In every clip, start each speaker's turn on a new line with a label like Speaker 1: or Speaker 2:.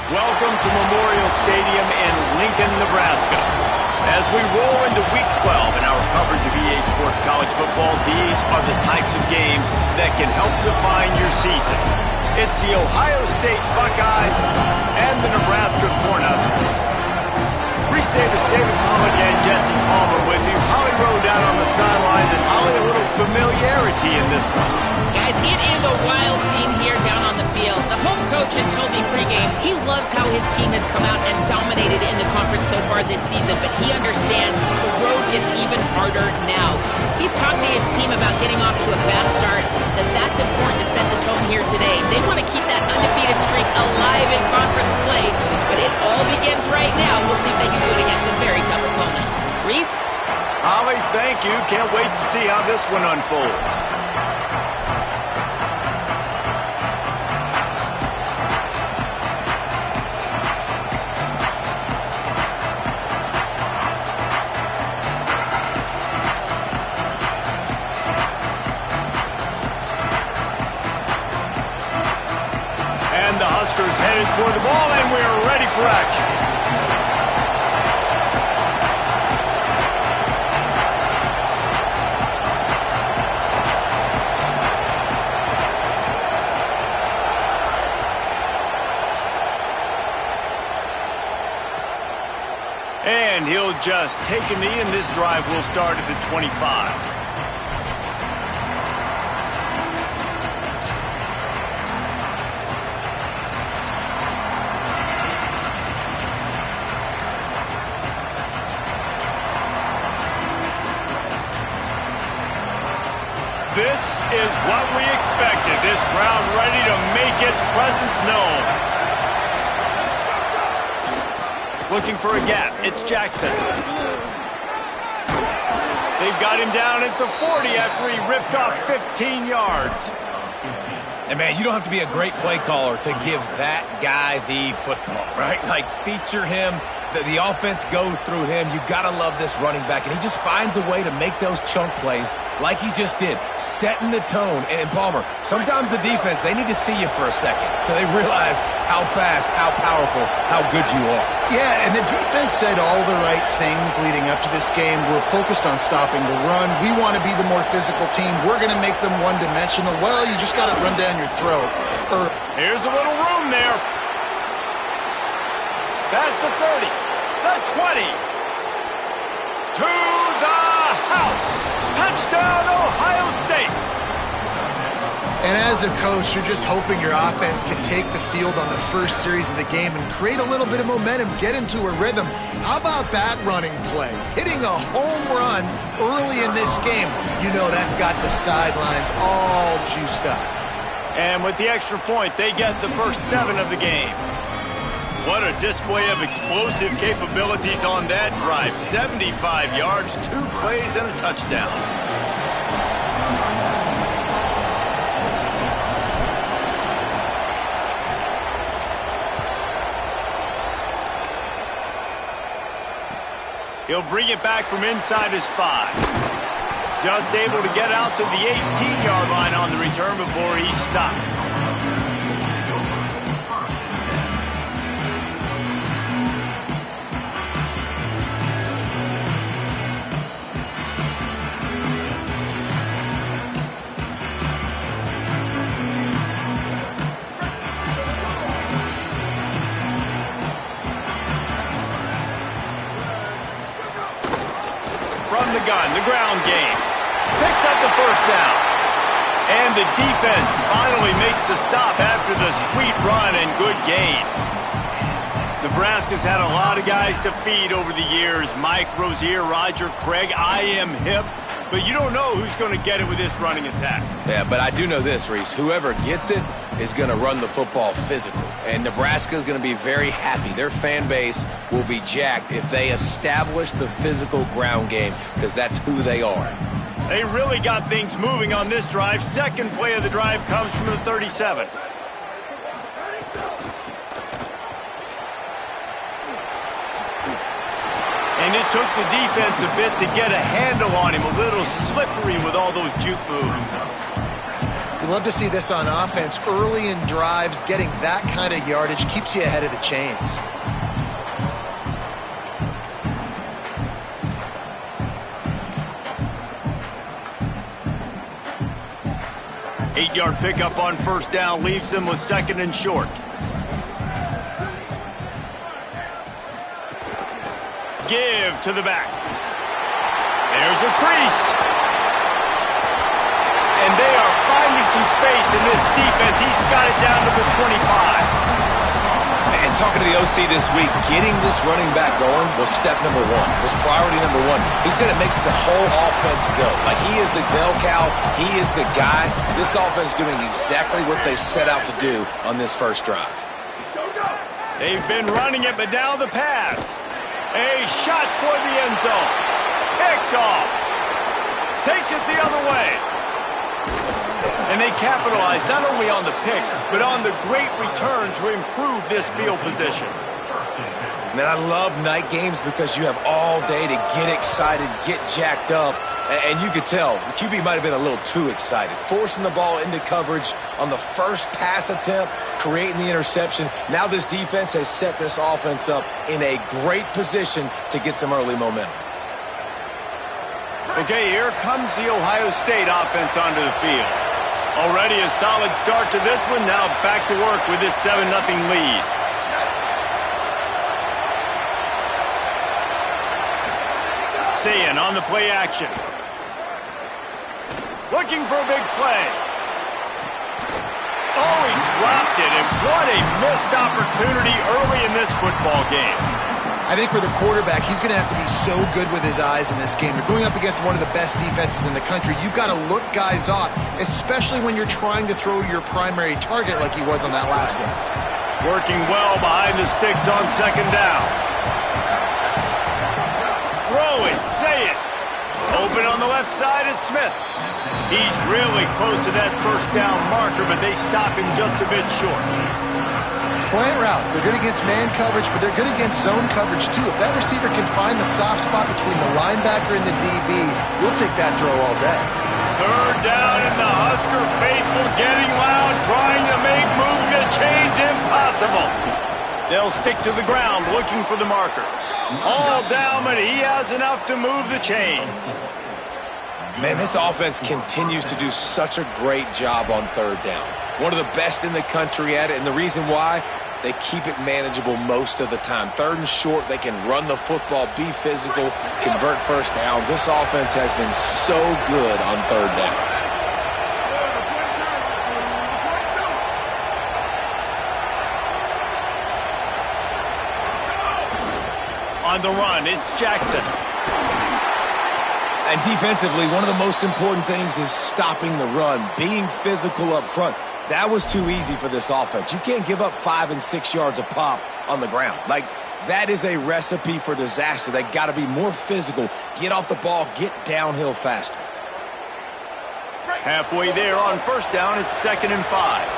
Speaker 1: Welcome to Memorial Stadium in Lincoln, Nebraska. As we roll into Week 12 in our coverage of EA Sports College Football, these are the types of games that can help define your season. It's the Ohio State Buckeyes and the Nebraska Cornhuskers. Reese Davis, David Pollack, and Jesse Palmer with you. Holly Rowe down on the sidelines, and Holly, a little familiarity in this one.
Speaker 2: Guys, it is a wild scene here down on the field. The home coach has told me pregame he loves how his team has come out and dominated in the conference so far this season, but he understands the road gets even harder now. He's talked to his team about getting off to a fast start, that's important to set the tone here today. They want to keep that undefeated streak alive in conference play, but it all begins right now. We'll see if they can do it against a very tough opponent. Reese?
Speaker 1: Holly, thank you. Can't wait to see how this one unfolds. And the Huskers headed toward the ball, and we're ready for action. And he'll just take a knee, and this drive will start at the 25. This is what we expected. This crowd ready to make its presence known. Looking for a gap. It's Jackson. They've got him down at the 40 after he ripped off 15 yards.
Speaker 3: And, man, you don't have to be a great play caller to give that guy the football, right? Like, feature him. The offense goes through him. You've got to love this running back. And he just finds a way to make those chunk plays like he just did, setting the tone. And, Palmer, sometimes the defense, they need to see you for a second so they realize how fast, how powerful, how good you are.
Speaker 4: Yeah, and the defense said all the right things leading up to this game. We're focused on stopping the run. We want to be the more physical team. We're going to make them one-dimensional. Well, you just got to run down your throat.
Speaker 1: Here's a little room there. Past the 30, the 20, to the house. Touchdown, Ohio State.
Speaker 4: And as a coach, you're just hoping your offense can take the field on the first series of the game and create a little bit of momentum, get into a rhythm. How about that running play? Hitting a home run early in this game. You know that's got the sidelines all juiced up.
Speaker 1: And with the extra point, they get the first 7 of the game. What a display of explosive capabilities on that drive. 75 yards, 2 plays, and a touchdown. He'll bring it back from inside his 5. Just able to get out to the 18-yard line on the return before he's stopped. From the gun, the ground game. Picks up the first down. And the defense finally makes the stop after the sweet run and good gain. Nebraska's had a lot of guys to feed over the years. Mike Rozier, Roger Craig, I am hip. But you don't know who's going to get it with this running attack.
Speaker 3: Yeah, but I do know this, Reese. Whoever gets it is going to run the football physical. And Nebraska is going to be very happy. Their fan base will be jacked if they establish the physical ground game, because that's who they are.
Speaker 1: They really got things moving on this drive. Second play of the drive comes from the 37. And it took the defense a bit to get a handle on him. A little slippery with all those juke moves.
Speaker 4: You love to see this on offense. Early in drives, getting that kind of yardage keeps you ahead of the chains.
Speaker 1: Eight-yard pickup on first down leaves them with second and short. Give to the back. There's a crease. And they are finding some space in this defense. He's got it down to the 25.
Speaker 3: And talking to the OC this week, getting this running back going was step number one, was priority number one. He said it makes the whole offense go. Like, he is the bell cow. He is the guy. This offense doing exactly what they set out to do on this first drive.
Speaker 1: They've been running it, but now the pass. A shot toward the end zone. Picked off. Takes it the other way. And they capitalize not only on the pick, but on the great return to improve this field position.
Speaker 3: Man, I love night games because you have all day to get excited, get jacked up. And you could tell the QB might have been a little too excited. Forcing the ball into coverage on the first pass attempt, creating the interception. Now this defense has set this offense up in a great position to get some early momentum.
Speaker 1: Okay, here comes the Ohio State offense onto the field. Already a solid start to this one. Now back to work with this 7-0 lead. Sayin on the play action. Looking for a big play. Oh, he dropped it, and what a missed opportunity early in this football game.
Speaker 4: I think for the quarterback, he's going to have to be so good with his eyes in this game. You're going up against one of the best defenses in the country. You've got to look guys off, especially when you're trying to throw your primary target like he was on that last one.
Speaker 1: Working well behind the sticks on second down. Throw it, say it. Open on the left side is Smith. He's really close to that first down marker, but they stop him just a bit short.
Speaker 4: Slant routes, they're good against man coverage, but they're good against zone coverage too. If that receiver can find the soft spot between the linebacker and the DB, you'll take that throw all day.
Speaker 1: Third down, and the Husker faithful getting loud, trying to make moving the chains impossible. They'll stick to the ground looking for the marker. All down, but he has enough to move the chains.
Speaker 3: Man, this offense continues to do such a great job on third down. One of the best in the country at it, and the reason why, they keep it manageable most of the time. Third and short, they can run the football, be physical, convert first downs. This offense has been so good on third downs.
Speaker 1: On the run, it's Jackson.
Speaker 3: And defensively, one of the most important things is stopping the run, being physical up front. That was too easy for this offense. You can't give up 5 and 6 yards a pop on the ground. Like, that is a recipe for disaster. They got to be more physical, get off the ball, get downhill faster.
Speaker 1: Halfway there on first down, it's 2nd and 5.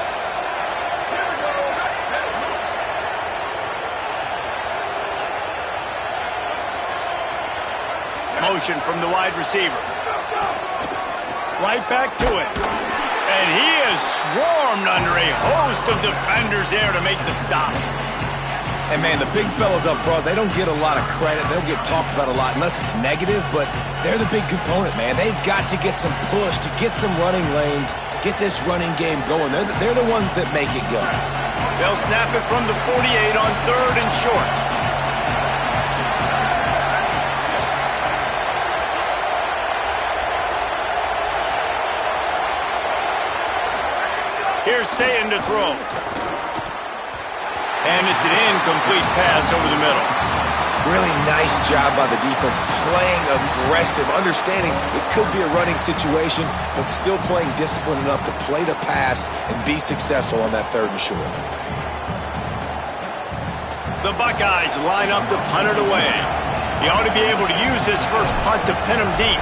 Speaker 1: Motion from the wide receiver. Right back to it. And he is swarmed under a host of defenders there to make the stop.
Speaker 3: And, man, the big fellas up front, they don't get a lot of credit. They don't get talked about a lot unless it's negative, but they're the big component, man. They've got to get some push, to get some running lanes, get this running game going. They're the ones that make it go.
Speaker 1: They'll snap it from the 48 on 3rd and short. Here's Sayin to throw. And it's an incomplete pass over the middle.
Speaker 3: Really nice job by the defense, playing aggressive, understanding it could be a running situation, but still playing disciplined enough to play the pass and be successful on that 3rd and short.
Speaker 1: The Buckeyes line up to punt it away. He ought to be able to use this first punt to pin him deep.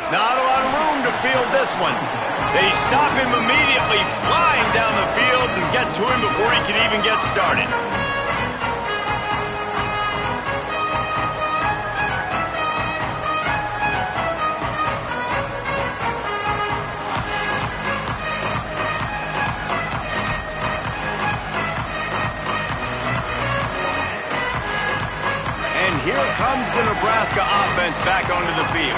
Speaker 1: Not a lot of room to field this one. They stop him immediately, flying down the field, and get to him before he can even get started. here comes the Nebraska offense back onto the field.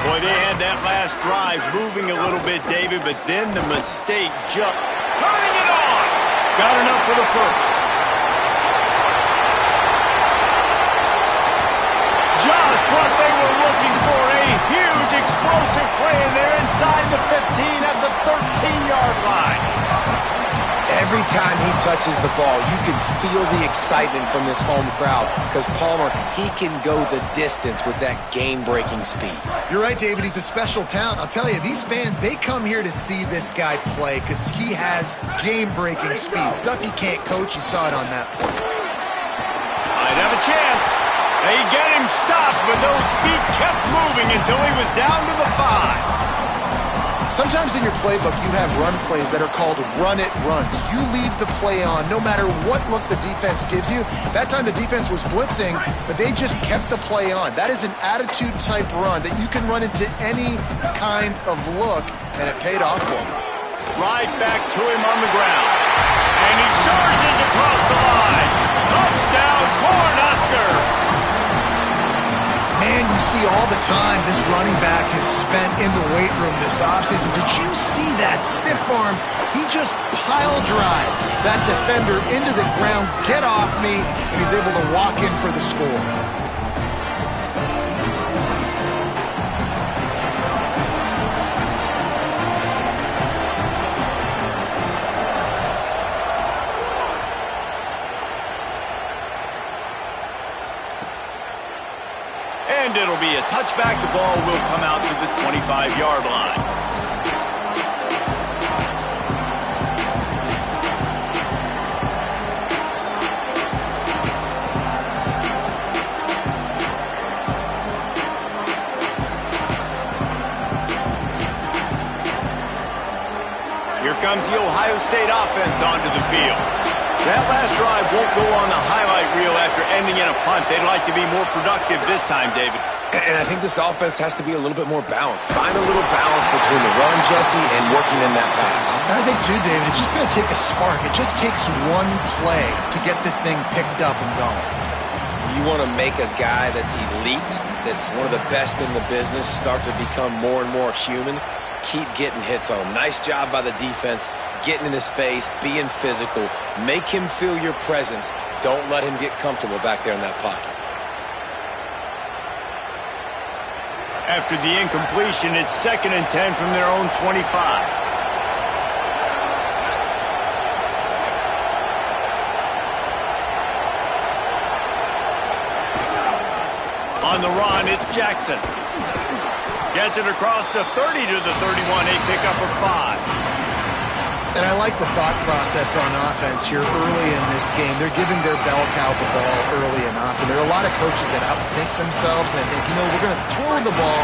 Speaker 1: Boy, they had that last drive moving a little bit, David, but then the mistake just turning it on. Got enough for the first. Just what they were looking for, a huge explosive play, and they're inside the 15 at the 13-yard line.
Speaker 3: Every time he touches the ball, you can feel the excitement from this home crowd because Palmer, he can go the distance with that game-breaking speed.
Speaker 4: You're right, David. He's a special talent. I'll tell you, these fans, they come here to see this guy play because he has game-breaking speed. Stuff you can't coach. You saw it on that play.
Speaker 1: Might have a chance. They get him stopped, but those feet kept moving until he was down to the 5.
Speaker 4: Sometimes in your playbook, you have run plays that are called run-it runs. You leave the play on no matter what look the defense gives you. That time the defense was blitzing, but they just kept the play on. That is an attitude-type run that you can run into any kind of look, and it paid off for him.
Speaker 1: Right back to him on the ground. And he surges across the line. Touchdown, Cornhuskers!
Speaker 4: Man, you see all the time this running back has spent in the weight room this offseason. Did you see that stiff arm? He just pile drive that defender into the ground, get off me, and he's able to walk in for the score.
Speaker 1: And it'll be a touchback. The ball will come out to the 25-yard line. Here comes the Ohio State offense onto the field. That last drive won't go on the highlight reel after ending in a punt. They'd like to be more productive this time, David.
Speaker 3: And I think this offense has to be a little bit more balanced. Find a little balance between the run, Jesse, and working in that pass.
Speaker 4: And I think, too, David, it's just going to take a spark. It just takes one play to get this thing picked up and going.
Speaker 3: You want to make a guy that's elite, that's one of the best in the business, start to become more and more human. Keep getting hits on him. Nice job by the defense, getting in his face, being physical. Make him feel your presence. Don't let him get comfortable back there in that pocket.
Speaker 1: After the incompletion, it's 2nd and 10 from their own 25. On the run, it's Jackson. Gets it across the 30 to the 31, a pickup of 5.
Speaker 4: And I like the thought process on offense here early in this game. They're giving their bell cow the ball early and often. There are a lot of coaches that outthink themselves and they think, you know, we're going to throw the ball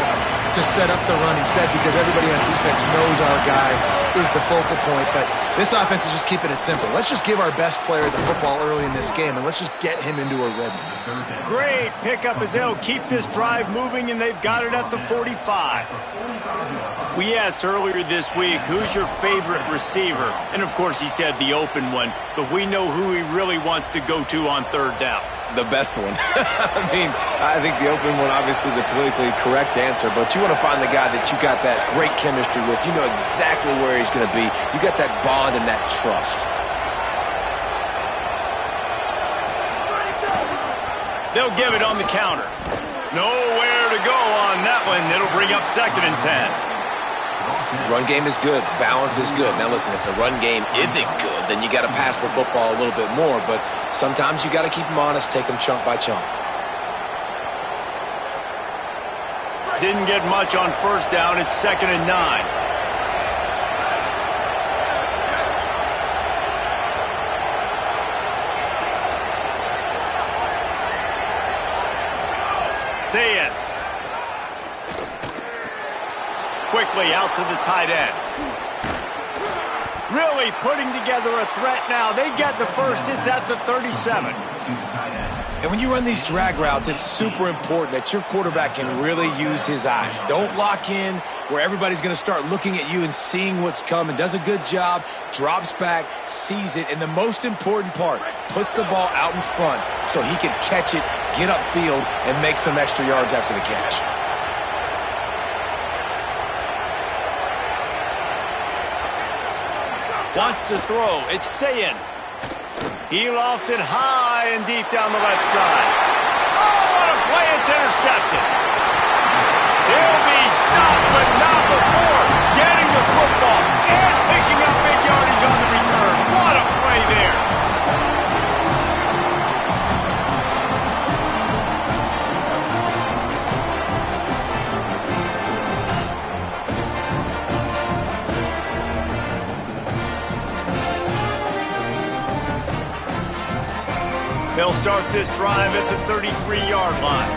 Speaker 4: to set up the run instead because everybody on defense knows our guy is the focal point. But this offense is just keeping it simple. Let's just give our best player the football early in this game and let's just get him into a rhythm.
Speaker 1: Great pickup as they'll keep this drive moving, and they've got it at the 45. We asked earlier this week, who's your favorite receiver? And, of course, he said the open one, but we know who he really wants to go to on 3rd down.
Speaker 3: The best one. I mean, I think the open one, obviously the politically correct answer, but you want to find the guy that you got that great chemistry with. You know exactly where he's going to be. You got that bond and that trust.
Speaker 1: They'll give it on the counter. Nowhere to go on that one. It'll bring up 2nd and 10.
Speaker 3: Run game is good. Balance is good. Now, listen, if the run game isn't good, then you got to pass the football a little bit more. But sometimes you got to keep them honest, take them chunk by chunk.
Speaker 1: Didn't get much on 1st down. It's 2nd and 9. See it. Quickly out to the tight end. Really putting together a threat now. They get the first. It's at the 37.
Speaker 3: And when you run these drag routes, it's super important that your quarterback can really use his eyes. Don't lock in where everybody's going to start looking at you and seeing what's coming. Does a good job, drops back, sees it, and the most important part, puts the ball out in front so he can catch it get upfield, and make some extra yards after the catch.
Speaker 1: Wants to throw. It's Sayin. He lofts it high and deep down the left side. Oh, what a play. It's intercepted. He'll be stopped, but not before getting the football and picking up big yardage on the return. What a play there. They'll start this drive at the 33-yard line.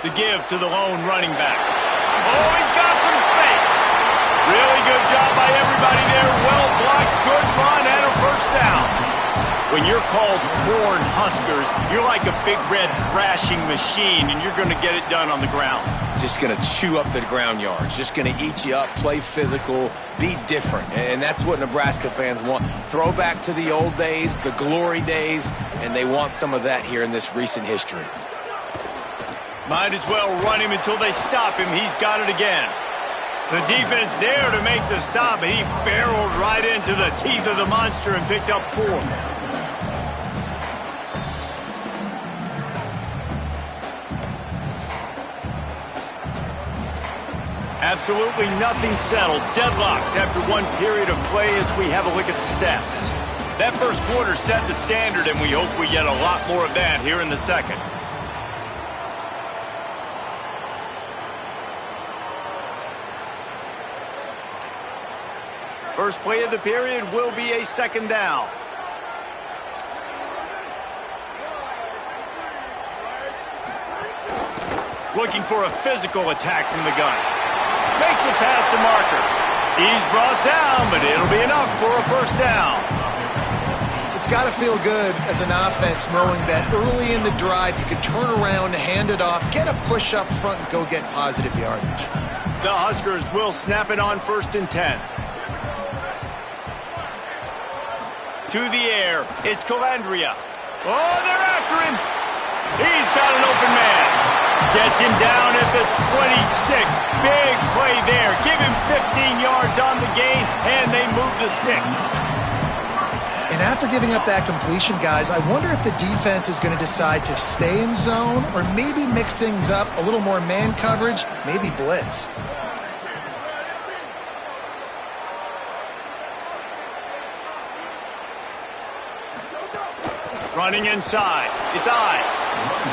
Speaker 1: The give to the lone running back. Oh, he's got some space. Really good job by everybody there. Well blocked, good run, and a first down. When you're called Corn Huskers, you're like a big red thrashing machine, and you're going to get it done on the ground.
Speaker 3: Just going to chew up the ground yards. Just going to eat you up, play physical, be different. And that's what Nebraska fans want. Throw back to the old days, the glory days, and they want some of that here in this recent history.
Speaker 1: Might as well run him until they stop him. He's got it again. The defense there to make the stop, and he barreled right into the teeth of the monster and picked up 4. Absolutely nothing settled. Deadlocked after one period of play as we have a look at the stats. That first quarter set the standard, and we hope we get a lot more of that here in the second. First play of the period will be a second down. Looking for a physical attack from the gun. Makes it past the marker. He's brought down, but it'll be enough for a first down.
Speaker 4: It's got to feel good as an offense knowing that early in the drive you can turn around, hand it off, get a push up front, and go get positive yardage.
Speaker 1: The Huskers will snap it on 1st and 10. To the air, it's Calandria. Oh, they're after him. He's got an open man. Gets him down at the 26. Big play there. Give him 15 yards on the gain, and they move the sticks.
Speaker 4: And after giving up that completion, guys, I wonder if the defense is going to decide to stay in zone or maybe mix things up, a little more man coverage, maybe blitz.
Speaker 1: Running inside. It's Eyes.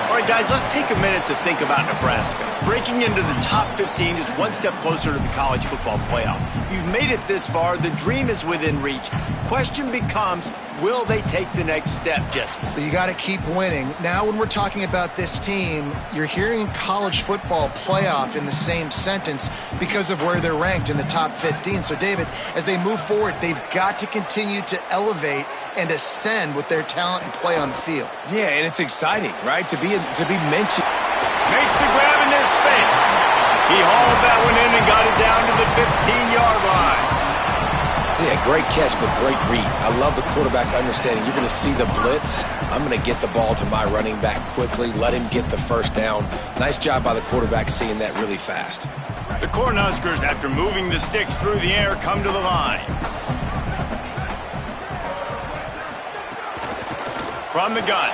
Speaker 1: All right, guys, let's take a minute to think about Nebraska. Breaking into the top 15 is one step closer to the college football playoff. You've made it this far. The dream is within reach. Question becomes, will they take the next step, Jesse?
Speaker 4: But you got to keep winning. Now when we're talking about this team, you're hearing college football playoff in the same sentence because of where they're ranked in the top 15. So, David, as they move forward, they've got to continue to elevate and ascend with their talent and play on the field.
Speaker 3: Yeah, and it's exciting, right, to be mentioned.
Speaker 1: Makes the grab in their space. He hauled that one in and got it down to the 15-yard line.
Speaker 3: Yeah, great catch, but great read. I love the quarterback understanding. You're going to see the blitz. I'm going to get the ball to my running back quickly, let him get the first down. Nice job by the quarterback seeing that really fast.
Speaker 1: The Cornhuskers, after moving the sticks through the air, come to the line. From the gun.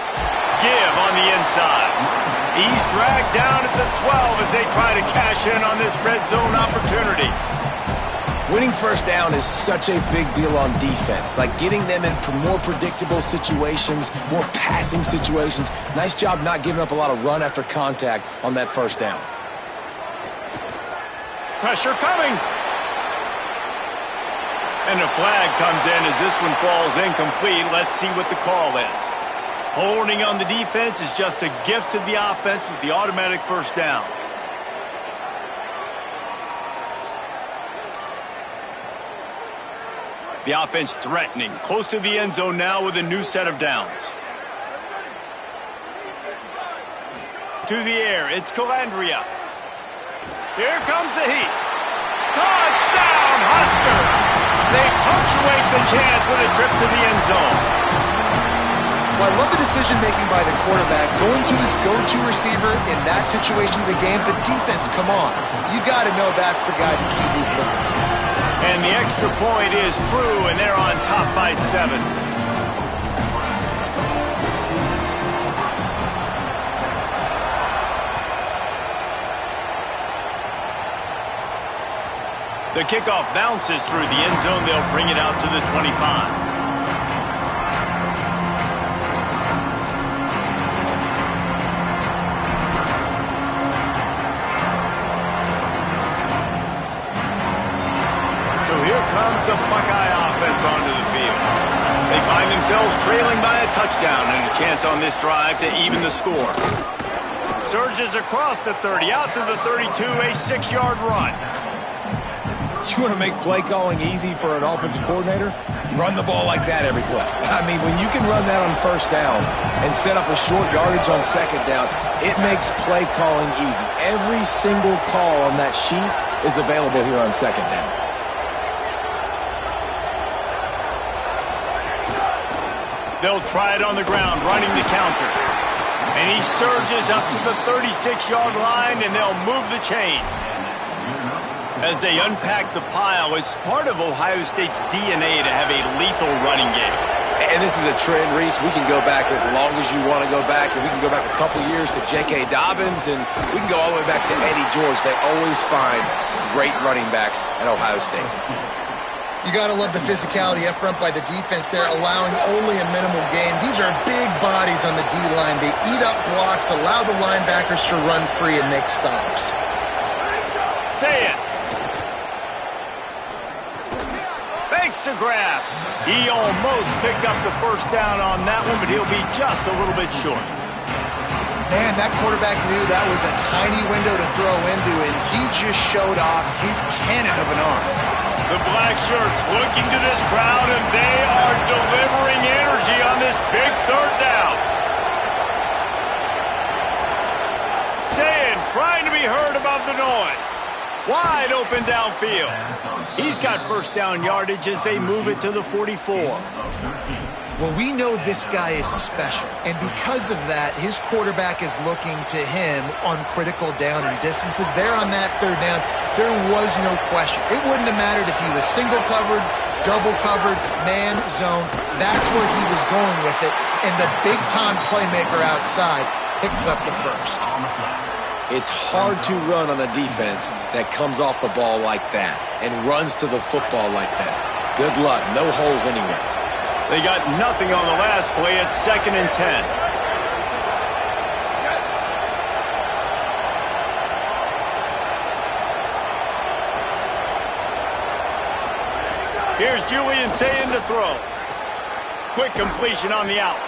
Speaker 1: Give on the inside. He's dragged down at the 12 as they try to cash in on this red zone opportunity.
Speaker 3: Winning first down is such a big deal on defense, like getting them in more predictable situations, more passing situations. Nice job not giving up a lot of run after contact on that first down.
Speaker 1: Pressure coming. And a flag comes in as this one falls incomplete. Let's see what the call is. Holding on the defense is just a gift to the offense with the automatic first down. The offense threatening, close to the end zone now with a new set of downs. To the air, it's Calandria. Here comes the heat. Touchdown, Huskers! They punctuate the chance with a trip to the end zone.
Speaker 4: Well, I love the decision-making by the quarterback, going to his go-to receiver in that situation of the game. But defense, come on. You got to know that's the guy the QB's looking for.
Speaker 1: And the extra point is true, and they're on top by 7. The kickoff bounces through the end zone. They'll bring it out to the 25. So here comes the Buckeye offense onto the field. They find themselves trailing by a touchdown and a chance on this drive to even the score. Surges across the 30, out to the 32, a 6-yard run.
Speaker 3: You want to make play calling easy for an offensive coordinator? Run the ball like that every play. I mean, when you can run that on first down and set up a short yardage on second down, it makes play calling easy. Every single call on that sheet is available here on second down.
Speaker 1: They'll try it on the ground, running the counter. And he surges up to the 36-yard line, and they'll move the chains. As they unpack the pile, it's part of Ohio State's DNA to have a lethal running game.
Speaker 3: And this is a trend, Reese. We can go back as long as you want to go back, and we can go back a couple years to J.K. Dobbins, and we can go all the way back to Eddie George. They always find great running backs at Ohio State.
Speaker 4: You got to love the physicality up front by the defense there, allowing only a minimal gain. These are big bodies on the D-line. They eat up blocks, allow the linebackers to run free and make stops.
Speaker 1: Say it. Fakes to grab. He almost picked up the first down on that one, but he'll be just a little bit short.
Speaker 4: Man, that quarterback knew that was a tiny window to throw into, and he just showed off his cannon of an arm.
Speaker 1: The black shirts looking to this crowd, and they are delivering energy on this big third down. Sayin trying to be heard above the noise. Wide open downfield. He's got first down yardage as they move it to the 44.
Speaker 4: Well, we know this guy is special, and because of that, his quarterback is looking to him on critical down and distances. There on that third down, there was no question. It wouldn't have mattered if he was single covered, double covered, man, zone. That's where he was going with it, and the big-time playmaker outside picks up the first.
Speaker 3: It's hard to run on a defense that comes off the ball like that and runs to the football like that. Good luck. No holes anywhere.
Speaker 1: They got nothing on the last play. It's 2nd and 10. Here's Julian Sayin to throw. Quick completion on the out.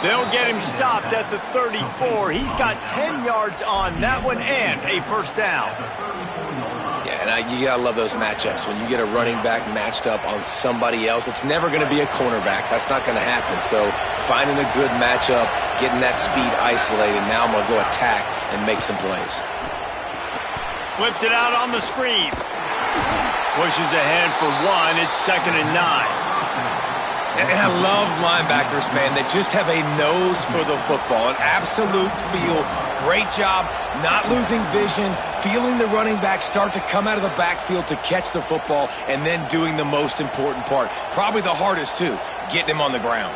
Speaker 1: They'll get him stopped at the 34. He's got 10 yards on that one and a first down.
Speaker 3: Yeah, and you got to love those matchups. When you get a running back matched up on somebody else, it's never going to be a cornerback. That's not going to happen. So finding a good matchup, getting that speed isolated, now I'm going to go attack and make some plays.
Speaker 1: Flips it out on the screen. Pushes ahead for one. It's 2nd and 9.
Speaker 3: And I love linebackers, man, that just have a nose for the football, an absolute feel. Great job not losing vision, feeling the running back start to come out of the backfield to catch the football, and then doing the most important part. Probably the hardest, too, getting him on the ground.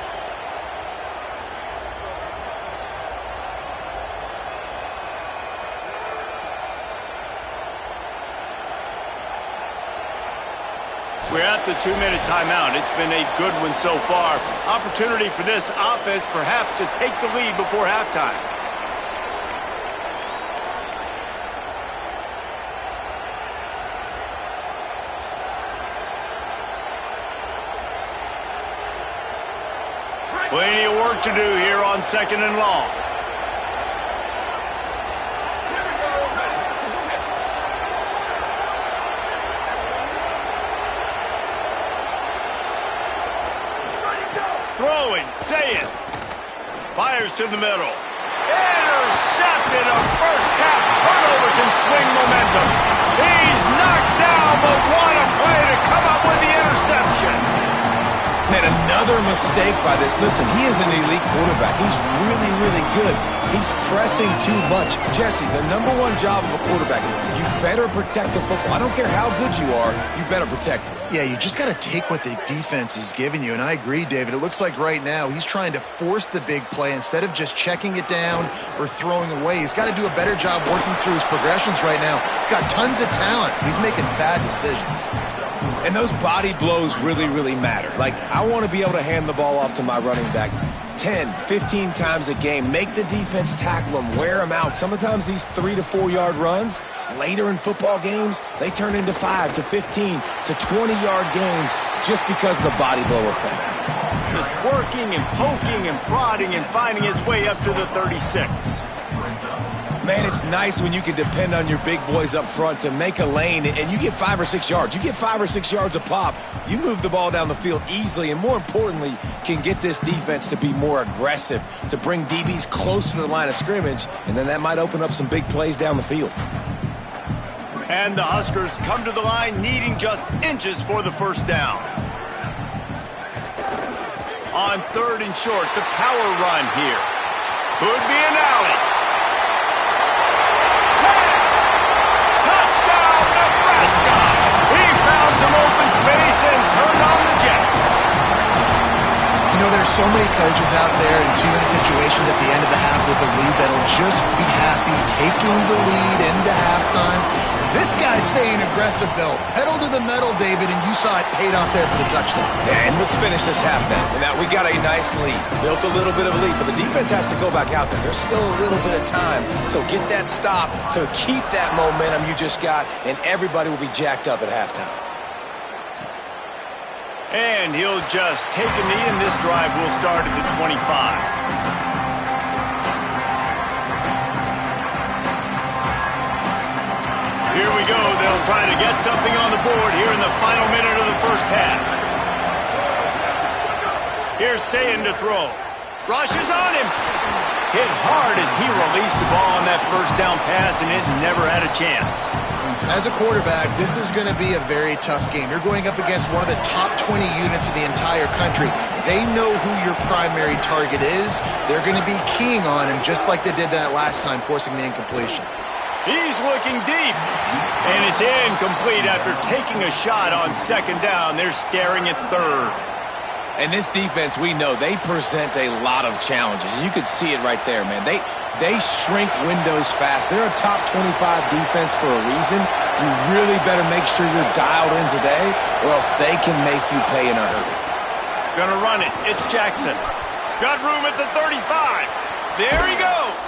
Speaker 1: We're at the 2-minute timeout. It's been a good one so far. Opportunity for this offense perhaps to take the lead before halftime. Plenty of work to do here on 2nd and long. Throwing, Sayin. Fires to the middle. Intercepted. A first-half turnover can swing momentum. He's knocked down, but what a play to come up with the interception.
Speaker 3: Man, another mistake by this. Listen, he is an elite quarterback. He's really, really good. He's pressing too much. Jesse, the #1 job of a quarterback, you better protect the football. I don't care how good you are, you better protect it.
Speaker 4: Yeah, you just got to take what the defense is giving you, and I agree, David. It looks like right now he's trying to force the big play instead of just checking it down or throwing away. He's got to do a better job working through his progressions right now. He's got tons of talent. He's making bad decisions.
Speaker 3: And those body blows really, really matter. Like, I want to be able to hand the ball off to my running back 10, 15 times a game. Make the defense tackle them, wear them out. Sometimes these 3 to 4 yard runs, later in football games, they turn into 5 to 15 to 20 yard gains just because of the body blow effect.
Speaker 1: Just working and poking and prodding and finding his way up to the 36.
Speaker 3: Man, it's nice when you can depend on your big boys up front to make a lane and you get 5 or 6 yards. You get 5 or 6 yards a pop. You move the ball down the field easily and, more importantly, can get this defense to be more aggressive, to bring DBs close to the line of scrimmage, and then that might open up some big plays down the field.
Speaker 1: And the Huskers come to the line needing just inches for the first down. On 3rd and short, the power run here. Could be an alley. He found some open space and turned on the Jets.
Speaker 4: You know, there's so many coaches out there in 2-minute situations at the end of the half with a lead that'll just be happy taking the lead into halftime. This guy's staying aggressive, though. Pedal to the metal, David, and you saw it paid off there for the touchdown.
Speaker 3: And let's finish this half now. Now, we got a nice lead. Built a little bit of a lead, but the defense has to go back out there. There's still a little bit of time. So get that stop to keep that momentum you just got, and everybody will be jacked up at halftime.
Speaker 1: And he'll just take a knee, and this drive will start at the 25. Here we go. They'll try to get something on the board here in the final minute of the first half. Here's Sayin to throw. Rushes on him. Hit hard as he released the ball on that first down pass, and it never had a chance.
Speaker 4: As a quarterback, this is going to be a very tough game. You're going up against one of the top 20 units in the entire country. They know who your primary target is. They're going to be keying on him, just like they did that last time, forcing the incompletion.
Speaker 1: He's looking deep, and it's incomplete after taking a shot on 2nd down. They're staring at 3rd.
Speaker 3: And this defense, we know, they present a lot of challenges. And you could see it right there, man. They shrink windows fast. They're a top 25 defense for a reason. You really better make sure you're dialed in today, or else they can make you pay in a hurry.
Speaker 1: Gonna run it. It's Jackson. Got room at the 35. There he goes.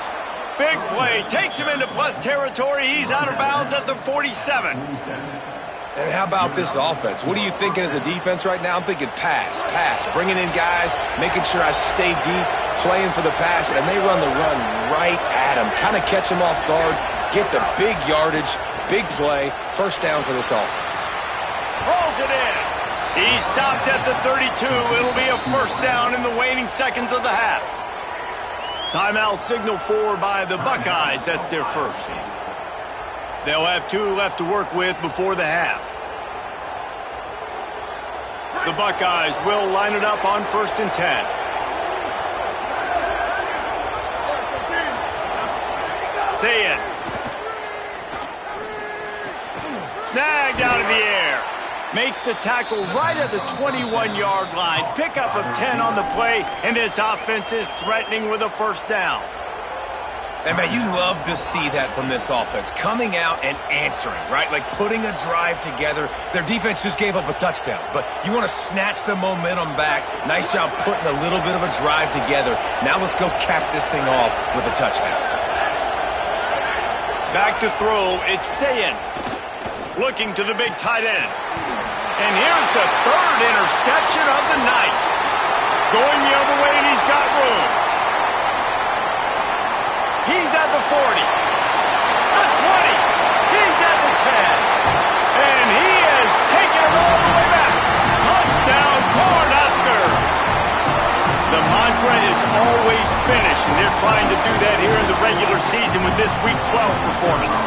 Speaker 1: Big play. Takes him into plus territory. He's out of bounds at the 47.
Speaker 3: And how about this offense? What are you thinking as a defense right now? I'm thinking pass, bringing in guys, making sure I stay deep, playing for the pass, and they run the run right at him. Kind of catch him off guard, get the big yardage, big play, first down for this offense.
Speaker 1: Rolls it in. He stopped at the 32. It'll be a first down in the waning seconds of the half. Timeout signal for by the Buckeyes. That's their first. They'll have 2 left to work with before the half. The Buckeyes will line it up on 1st and 10. Sayin. Snagged out of the air. Makes the tackle right at the 21-yard line. Pickup of 10 on the play, and this offense is threatening with a first down.
Speaker 3: And, man, you love to see that from this offense, coming out and answering, right? Like putting a drive together. Their defense just gave up a touchdown, but you want to snatch the momentum back. Nice job putting a little bit of a drive together. Now let's go cap this thing off with a touchdown.
Speaker 1: Back to throw, it's Sayin. Looking to the big tight end. And here's the 3rd interception of the night. Going the other way, and he's got room. He's at the 40, the 20, he's at the 10, and he has taken it all the way back. Touchdown, Cornhuskers! The mantra is always finish, and they're trying to do that here in the regular season with this Week 12 performance.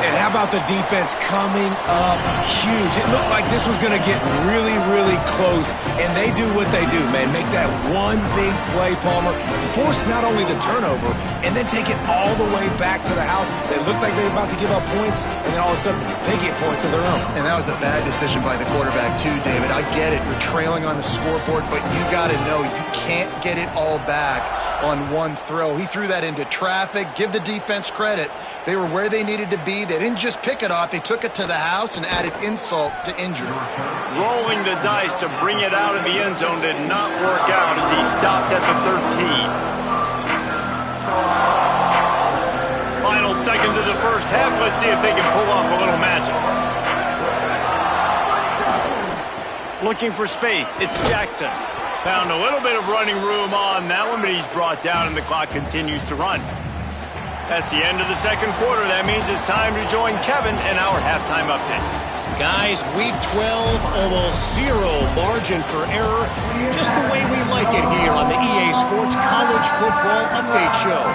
Speaker 3: And how about the defense coming up huge? It looked like this was going to get really, really close, and they do what they do, man. Make that one big play, Palmer, force not only the turnover, and then take it all the way back to the house. They look like they're about to give up points, and then all of a sudden, they get points of their own.
Speaker 4: And that was a bad decision by the quarterback, too, David. I get it. You're trailing on the scoreboard, but you got to know you can't get it all back on one throw. He threw that into traffic. Give the defense credit. They were where they needed to be. They didn't just pick it off. They took it to the house and added insult to injury.
Speaker 1: Rolling the dice to bring it out of the end zone did not work out as he stopped at the 13. Final seconds of the first half. Let's see if they can pull off a little magic. Looking for space. It's Jackson. Found a little bit of running room on that one, but he's brought down and the clock continues to run. That's the end of the second quarter. That means it's time to join Kevin in our halftime update.
Speaker 5: Guys, week 12, almost zero margin for error. Just the way we like it here on the EA Sports College Football Update Show.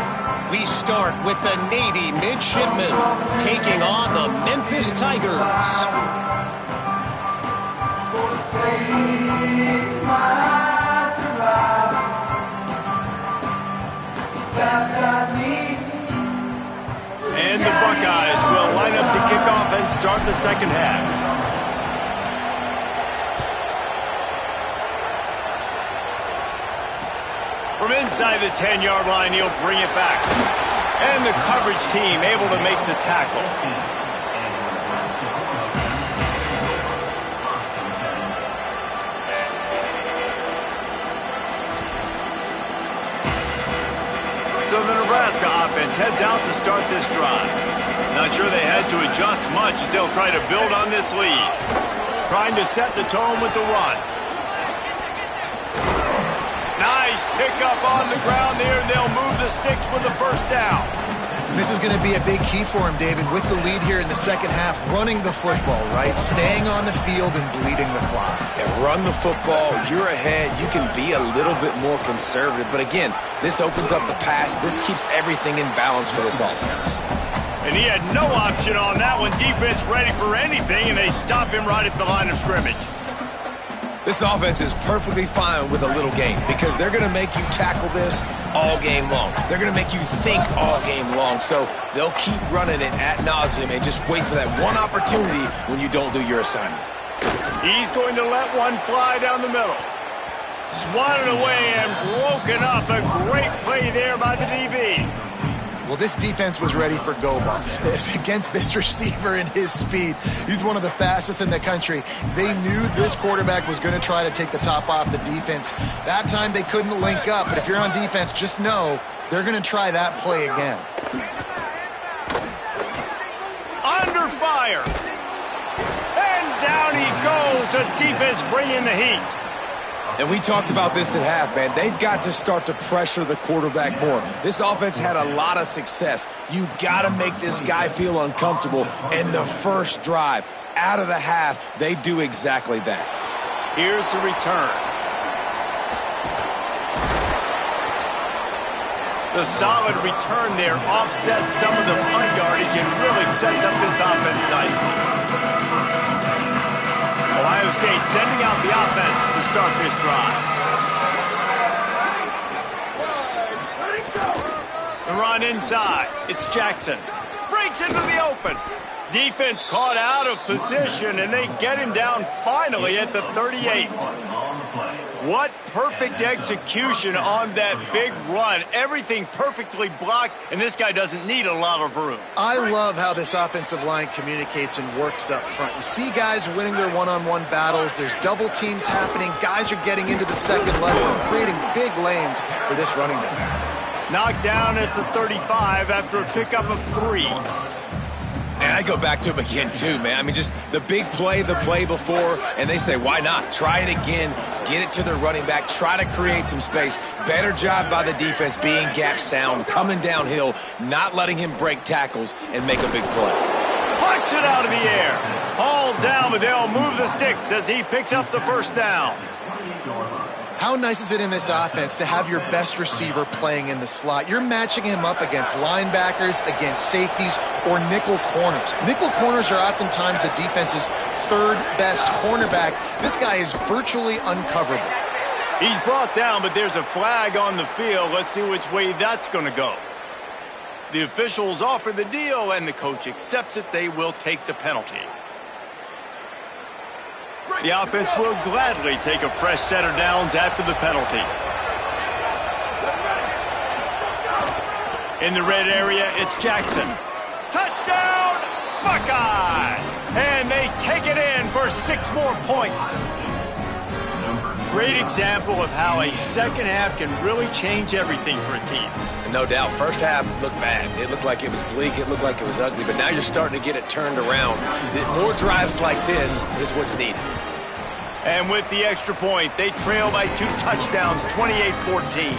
Speaker 5: We start with the Navy midshipmen taking on the Memphis Tigers.
Speaker 1: And the Buckeyes will line up to kick off and start the second half. From inside the 10-yard line, he'll bring it back. And the coverage team able to make the tackle. So the Nebraska offense heads out to start this drive. Not sure they had to adjust much as they'll try to build on this lead. Trying to set the tone with the run. Nice pickup on the ground there. They'll move the sticks with the first down.
Speaker 4: This is going to be a big key for him, David, with the lead here in the second half, running the football, right? Staying on the field and bleeding the clock.
Speaker 3: And run the football, you're ahead, you can be a little bit more conservative. But again, this opens up the pass. This keeps everything in balance for this offense.
Speaker 1: And he had no option on that one. Defense ready for anything, and they stop him right at the line of scrimmage.
Speaker 3: This offense is perfectly fine with a little game because they're going to make you tackle this all game long. They're going to make you think all game long. So they'll keep running it ad nauseum and just wait for that one opportunity when you don't do your assignment.
Speaker 1: He's going to let one fly down the middle. Swatted away and broken up. A great play there by the DB.
Speaker 4: Well, this defense was ready for go-bumps against this receiver and his speed. He's one of the fastest in the country. They knew this quarterback was going to try to take the top off the defense. That time they couldn't link up, but if you're on defense, just know they're going to try that play again.
Speaker 1: Under fire. And down he goes. The defense bringing the heat.
Speaker 3: And we talked about this at half, man. They've got to start to pressure the quarterback more. This offense had a lot of success. You got to make this guy feel uncomfortable. And the first drive, out of the half, they do exactly that.
Speaker 1: Here's the return. The solid return there offsets some of the punt yardage and really sets up this offense nicely. Ohio State sending out the offense to start this drive. The run inside. It's Jackson. Breaks into the open. Defense caught out of position, and they get him down finally at the 38. What perfect execution on that big run. Everything perfectly blocked, and this guy doesn't need a lot of room.
Speaker 4: I love how this offensive line communicates and works up front. You see guys winning their one-on-one battles. There's double teams happening. Guys are getting into the second level and creating big lanes for this running back.
Speaker 1: Knocked down at the 35 after a pickup of 3.
Speaker 3: And I go back to him again, too, man. I mean, just the big play, the play before, and they say, why not? Try it again, get it to the running back, try to create some space. Better job by the defense being gap sound, coming downhill, not letting him break tackles and make a big play.
Speaker 1: Plucks it out of the air. Hauled down, but they'll move the sticks as he picks up the first down.
Speaker 4: How nice is it in this offense to have your best receiver playing in the slot? You're matching him up against linebackers, against safeties, or nickel corners. Nickel corners are oftentimes the defense's third best cornerback. This guy is virtually uncoverable.
Speaker 1: He's brought down, but there's a flag on the field. Let's see which way that's going to go. The officials offer the deal, and the coach accepts it. They will take the penalty. The offense will gladly take a fresh set of downs after the penalty. In the red area, it's Jackson. Touchdown, Buckeye! And they take it in for 6 more points. Great example of how a second half can really change everything for a team.
Speaker 3: No doubt, first half looked bad. It looked like it was bleak. It looked like it was ugly. But now you're starting to get it turned around. More drives like this is what's needed.
Speaker 1: And with the extra point, they trail by 2 touchdowns, 28-14.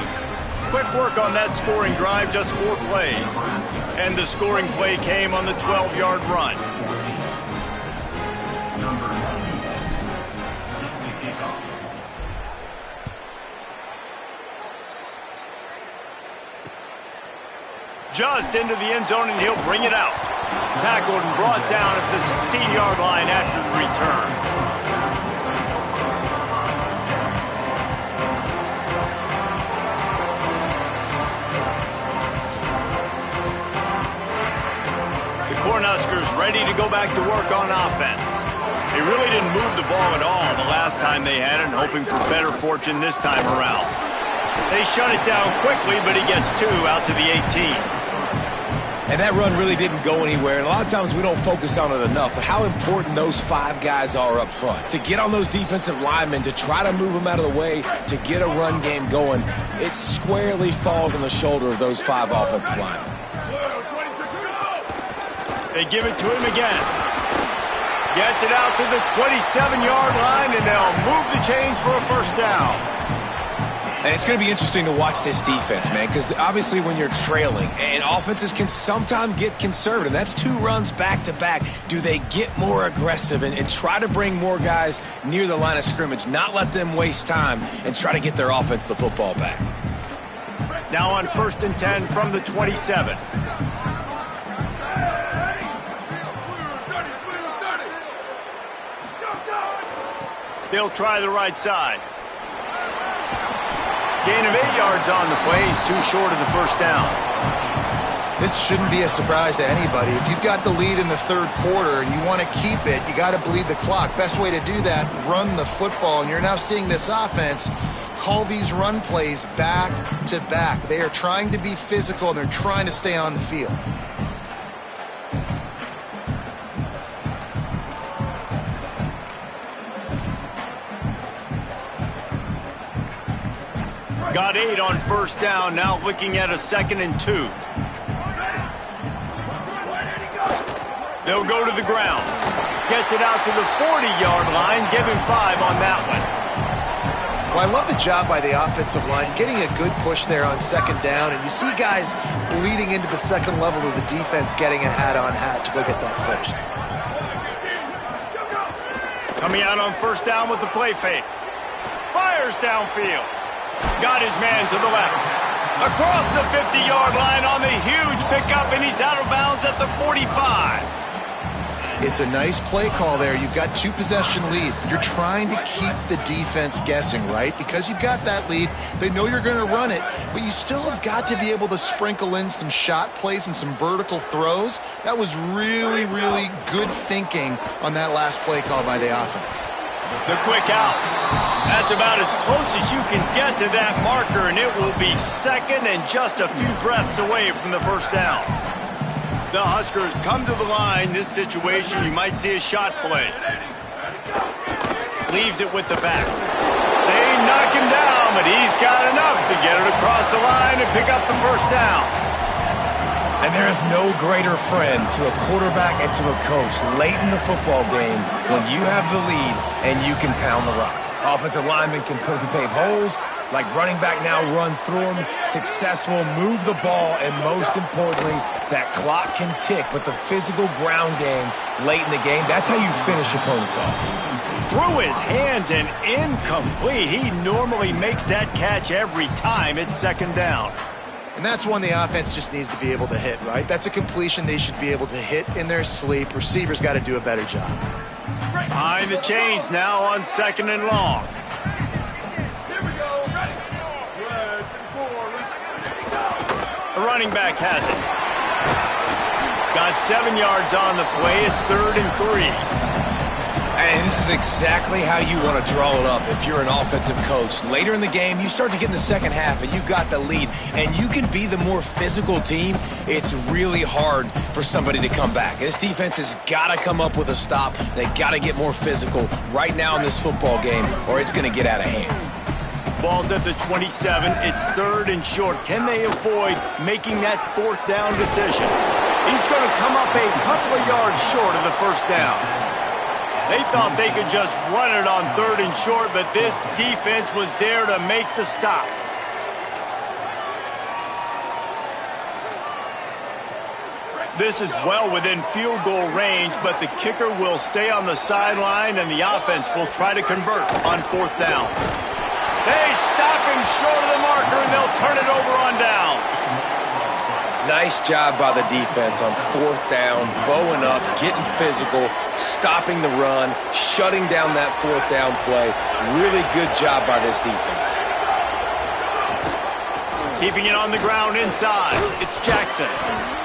Speaker 1: Quick work on that scoring drive, just 4 plays. And the scoring play came on the 12-yard run. Just into the end zone, and he'll bring it out. Tackled and brought down at the 16-yard line after the return. The Cornhuskers ready to go back to work on offense. They really didn't move the ball at all the last time they had it, hoping for better fortune this time around. They shut it down quickly, but he gets 2 out to the 18.
Speaker 3: And that run really didn't go anywhere. And a lot of times we don't focus on it enough. But how important those 5 guys are up front. To get on those defensive linemen, to try to move them out of the way, to get a run game going, it squarely falls on the shoulder of those 5 offensive linemen.
Speaker 1: They give it to him again. Gets it out to the 27-yard line, and they'll move the chains for a first down.
Speaker 3: And it's going to be interesting to watch this defense, man, because obviously when you're trailing, and offenses can sometimes get conservative. That's 2 runs back-to-back. Do they get more aggressive and try to bring more guys near the line of scrimmage, not let them waste time, and try to get their offense the football back?
Speaker 1: Now on 1st and 10 from the 27. They'll try the right side. Gain of 8 yards on the play. He's too short of the first down.
Speaker 4: This shouldn't be a surprise to anybody. If you've got the lead in the 3rd quarter and you want to keep it, you got to bleed the clock. Best way to do that, run the football. And you're now seeing this offense call these run plays back to back. They are trying to be physical, and they're trying to stay on the field.
Speaker 1: Got 8 on 1st down, now looking at a 2nd and 2. They'll go to the ground. Gets it out to the 40-yard line, give him 5 on that one.
Speaker 4: Well, I love the job by the offensive line, getting a good push there on 2nd down, and you see guys bleeding into the 2nd level of the defense, getting a hat-on-hat to go get that first.
Speaker 1: Coming out on 1st down with the play fake. Fires downfield. Got his man to the left. Across the 50-yard line on the huge pickup, and he's out of bounds at the 45.
Speaker 4: It's a nice play call there. You've got 2-possession lead. You're trying to keep the defense guessing, right? Because you've got that lead. They know you're going to run it, but you still have got to be able to sprinkle in some shot plays and some vertical throws. That was really, really good thinking on that last play call by the offense.
Speaker 1: The quick out. That's about as close as you can get to that marker, and it will be 2nd and just a few breaths away from the first down. The Huskers come to the line. This situation, you might see a shot play. Leaves it with the back. They knock him down, but he's got enough to get it across the line and pick up the first down.
Speaker 3: And there is no greater friend to a quarterback and to a coach late in the football game when you have the lead and you can pound the rock. Offensive linemen can pave holes, like running back now runs through them, successful, move the ball, and most importantly, that clock can tick. But the physical ground game late in the game, that's how you finish opponents off.
Speaker 1: Through his hands and incomplete. He normally makes that catch every time. It's second down.
Speaker 4: And that's one the offense just needs to be able to hit, right? That's a completion they should be able to hit in their sleep. Receivers got to do a better job.
Speaker 1: Behind the chains now on second and long. The running back has it. Got 7 yards on the play. It's 3rd and 3.
Speaker 3: And this is exactly how you want to draw it up if you're an offensive coach. Later in the game, you start to get in the second half and you got the lead, and you can be the more physical team. It's really hard for somebody to come back. This defense has got to come up with a stop. They got to get more physical right now in this football game, or it's going to get out of hand.
Speaker 1: Ball's at the 27. It's 3rd and short. Can they avoid making that 4th down decision? He's going to come up a couple of yards short of the first down. They thought they could just run it on 3rd and short, but this defense was there to make the stop. This is well within field goal range, but the kicker will stay on the sideline, and the offense will try to convert on 4th down. They stop him short of the marker, and they'll turn it over on downs.
Speaker 3: Nice job by the defense on 4th down, bowing up, getting physical, stopping the run, shutting down that 4th down play. Really good job by this defense.
Speaker 1: Keeping it on the ground inside. It's Jackson.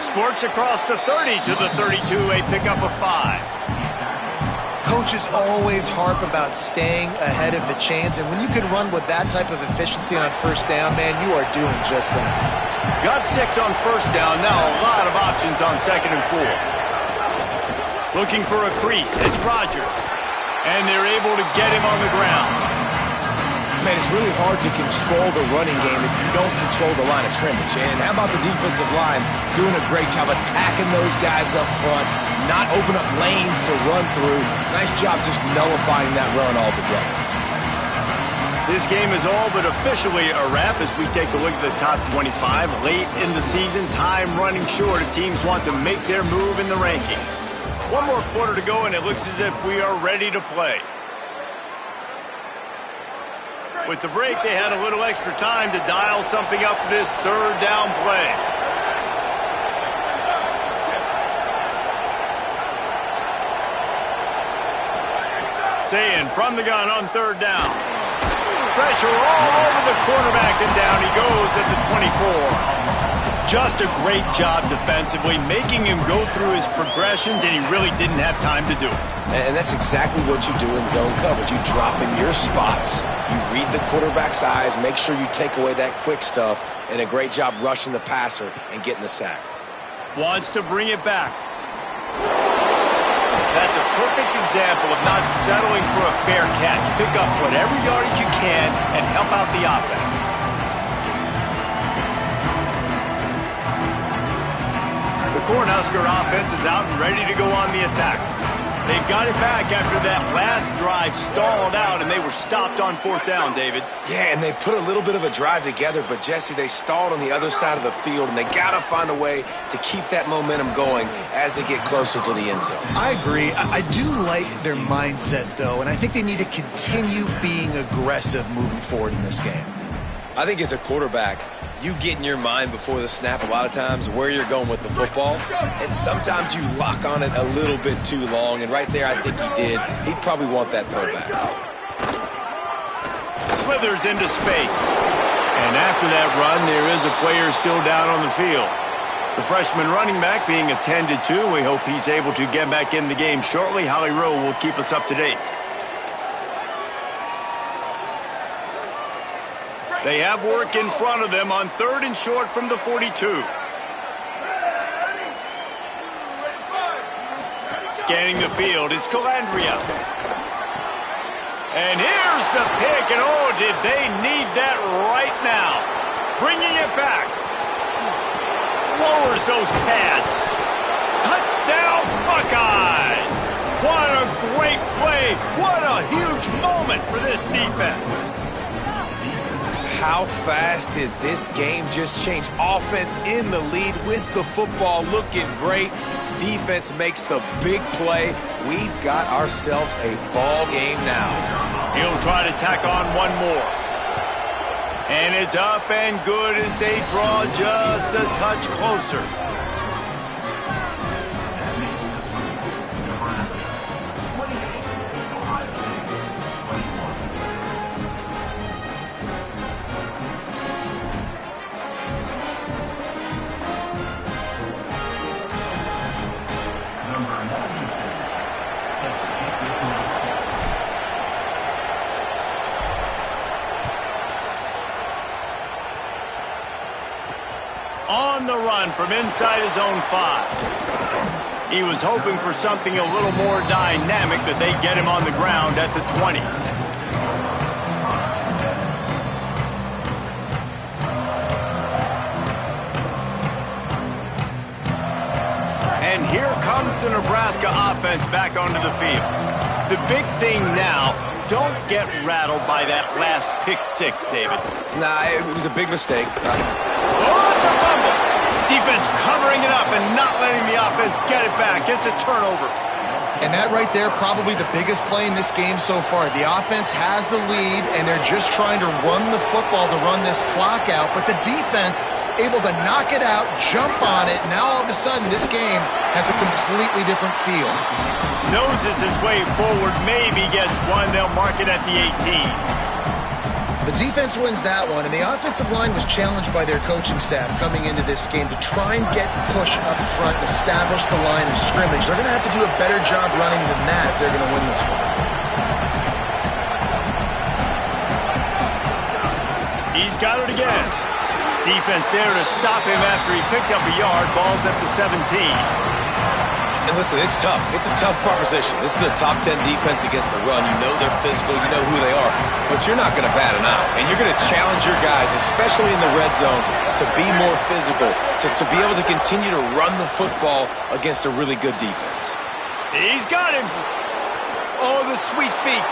Speaker 1: Squirts across the 30 to the 32, a pickup of 5.
Speaker 4: Coaches always harp about staying ahead of the chains, and when you can run with that type of efficiency on 1st down, man, you are doing just that.
Speaker 1: Got 6 on 1st down. Now a lot of options on 2nd and 4. Looking for a crease. It's Rodgers. And they're able to get him on the ground.
Speaker 3: Man, it's really hard to control the running game if you don't control the line of scrimmage. And how about the defensive line doing a great job attacking those guys up front, not open up lanes to run through. Nice job just nullifying that run altogether.
Speaker 1: This game is all but officially a wrap as we take a look at the top 25. Late in the season, time running short if teams want to make their move in the rankings. One more quarter to go, and it looks as if we are ready to play. With the break, they had a little extra time to dial something up for this 3rd down play. Saying from the gun on 3rd down. Pressure all over the quarterback, and down he goes at the 24. Just a great job defensively, making him go through his progressions, and he really didn't have time to do it.
Speaker 3: And that's exactly what you do in zone coverage. You drop in your spots. You read the quarterback's eyes, make sure you take away that quick stuff, and a great job rushing the passer and getting the sack.
Speaker 1: Wants to bring it back. That's a perfect example of not settling for a fair catch. Pick up whatever yardage you can and help out the offense. The Cornhusker offense is out and ready to go on the attack. They've got it back after that last drive stalled out, and they were stopped on 4th down, David.
Speaker 3: Yeah, and they put a little bit of a drive together, but, Jesse, they stalled on the other side of the field, and they got to find a way to keep that momentum going as they get closer to the end zone.
Speaker 4: I agree. I do like their mindset, though, and I think they need to continue being aggressive moving forward in this game.
Speaker 3: I think as a quarterback, you get in your mind before the snap a lot of times where you're going with the football, and sometimes you lock on it a little bit too long, and right there I think he did. He'd probably want that throwback.
Speaker 1: Slithers into space. And after that run, there is a player still down on the field. The freshman running back being attended to. We hope he's able to get back in the game shortly. Holly Rowe will keep us up to date. They have work in front of them on 3rd and short from the 42. Scanning the field, it's Calandria. And here's the pick, and oh, did they need that right now. Bringing it back. Lowers those pads. Touchdown, Buckeyes! What a great play. What a huge moment for this defense.
Speaker 3: How fast did this game just change? Offense in the lead with the football, looking great. defense makes the big play, we've got ourselves a ball game now.
Speaker 1: He'll try to tack on one more. And it's up and good as they draw just a touch closer. On the run from inside his own 5. He was hoping for something a little more dynamic, that they get him on the ground at the 20. And here comes the Nebraska offense back onto the field. The big thing now, don't get rattled by that last pick 6, David.
Speaker 3: Nah, it was a big mistake.
Speaker 1: Oh, it's a fumble. Defense covering it up and not letting the offense get it back. It's a turnover.
Speaker 4: And that right there, probably the biggest play in this game so far. The offense has the lead, and they're just trying to run the football to run this clock out. But the defense able to knock it out, jump on it. Now all of a sudden, this game has a completely different feel.
Speaker 1: Noses his way forward, maybe gets one. They'll mark it at the 18.
Speaker 4: The defense wins that one, and the offensive line was challenged by their coaching staff coming into this game to try and get push up front and establish the line of scrimmage. They're going to have to do a better job running than that if they're going to win this one.
Speaker 1: He's got it again. Defense there to stop him after he picked up a yard. Ball's at the 17.
Speaker 3: And listen, it's tough. It's a tough proposition. This is a top 10 defense against the run. You know they're physical. You know who they are. But you're not going to bat an eye. And you're going to challenge your guys, especially in the red zone, to be more physical, to be able to continue to run the football against a really good defense.
Speaker 1: He's got him. Oh, the sweet feet.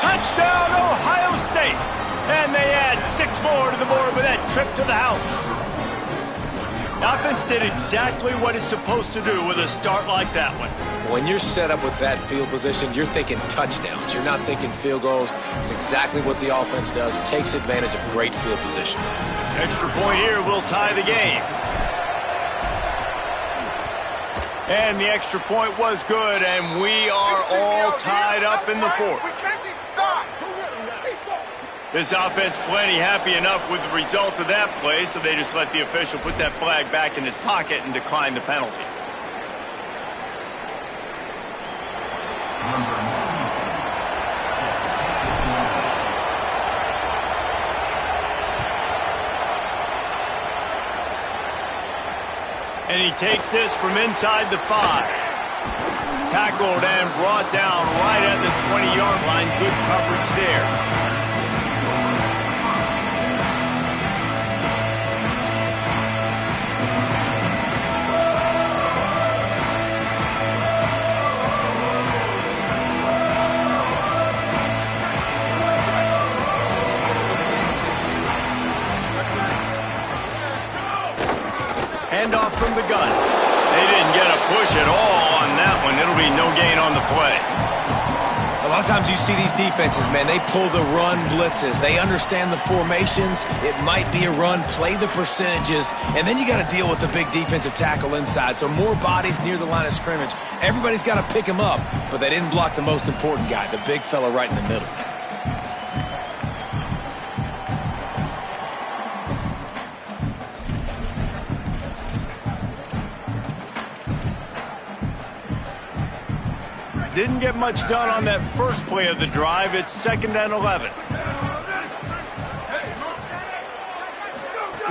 Speaker 1: Touchdown, Ohio State. And they add 6 more to the board with that trip to the house. The offense did exactly what it's supposed to do with a start like that one.
Speaker 3: When you're set up with that field position, you're thinking touchdowns. You're not thinking field goals. It's exactly what the offense does. Takes advantage of great field position.
Speaker 1: Extra point here will tie the game. And the extra point was good, and we are all tied up in the 4th. This offense plenty happy enough with the result of that play, so they just let the official put that flag back in his pocket and decline the penalty. And he takes this from inside the 5. Tackled and brought down right at the 20-yard line. Good coverage there. Handoff from the gun. They didn't get a push at all on that one. It'll be no gain on the play.
Speaker 3: A lot of times you see these defenses, man, they pull the run blitzes. They understand the formations. It might be a run, play the percentages, and then you got to deal with the big defensive tackle inside. So more bodies near the line of scrimmage. Everybody's got to pick him up, but they didn't block the most important guy, the big fella right in the middle.
Speaker 1: Didn't get much done on that first play of the drive. It's 2nd and 11.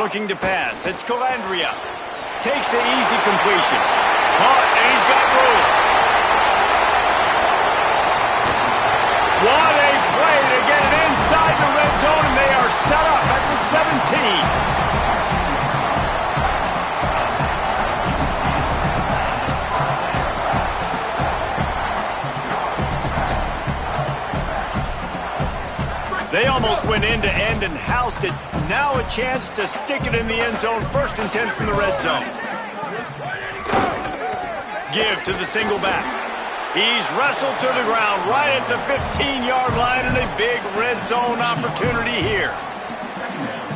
Speaker 1: Looking to pass. It's Calandria. Takes the easy completion. Caught, and he's got room. What a play to get it inside the red zone, and they are set up at the 17. They almost went end-to-end and housed it. Now a chance to stick it in the end zone. 1st and 10 from the red zone. give to the single back. He's wrestled to the ground right at the 15-yard line, and a big red zone opportunity here.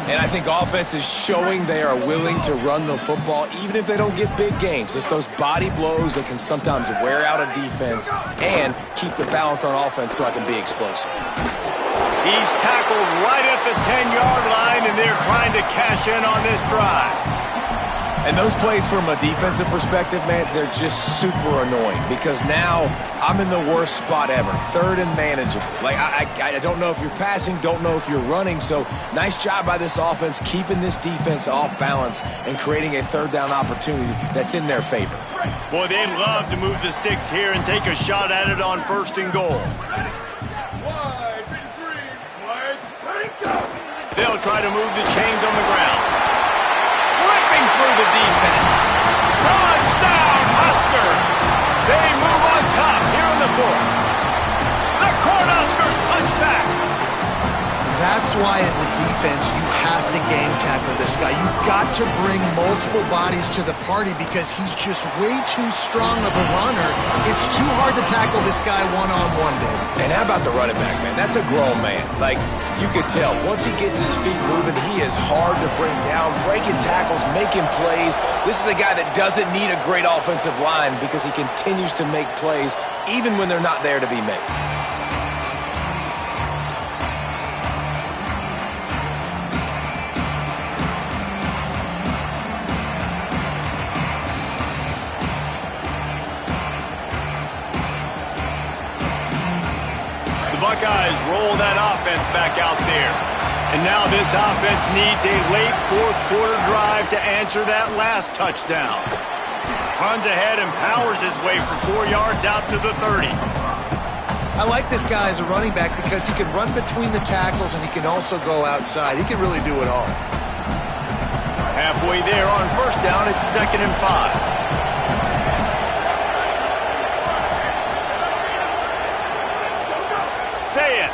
Speaker 3: And I think offense is showing they are willing to run the football even if they don't get big gains. Just those body blows that can sometimes wear out a defense and keep the balance on offense so I can be explosive.
Speaker 1: He's tackled right at the 10-yard line, and they're trying to cash in on this drive.
Speaker 3: And those plays from a defensive perspective, man, they're just super annoying because now I'm in the worst spot ever, third and manageable. Like, I don't know if you're passing, don't know if you're running, so nice job by this offense keeping this defense off balance and creating a third down opportunity that's in their favor.
Speaker 1: Boy, they'd love to move the sticks here and take a shot at it on 1st and goal. They'll try to move the chains on the ground. Ripping through the defense. Touchdown, Husker! They move on top here in the 4th. The Cornhuskers punch back.
Speaker 4: That's why, as a defense, you have to gang tackle this guy. You've got to bring multiple bodies to the party because he's just way too strong of a runner. It's too hard to tackle this guy one-on-one, Dave.
Speaker 3: And how about the running back, man? That's a grown man. Like, you could tell, once he gets his feet moving, he is hard to bring down, breaking tackles, making plays. This is a guy that doesn't need a great offensive line because he continues to make plays even when they're not there to be made.
Speaker 1: Buckeyes roll that offense back out there. And now this offense needs a late 4th quarter drive to answer that last touchdown. Runs ahead and powers his way for 4 yards out to the 30.
Speaker 4: I like this guy as a running back because he can run between the tackles and he can also go outside. He can really do it all.
Speaker 1: Halfway there on 1st down, it's 2nd and 5. Say it.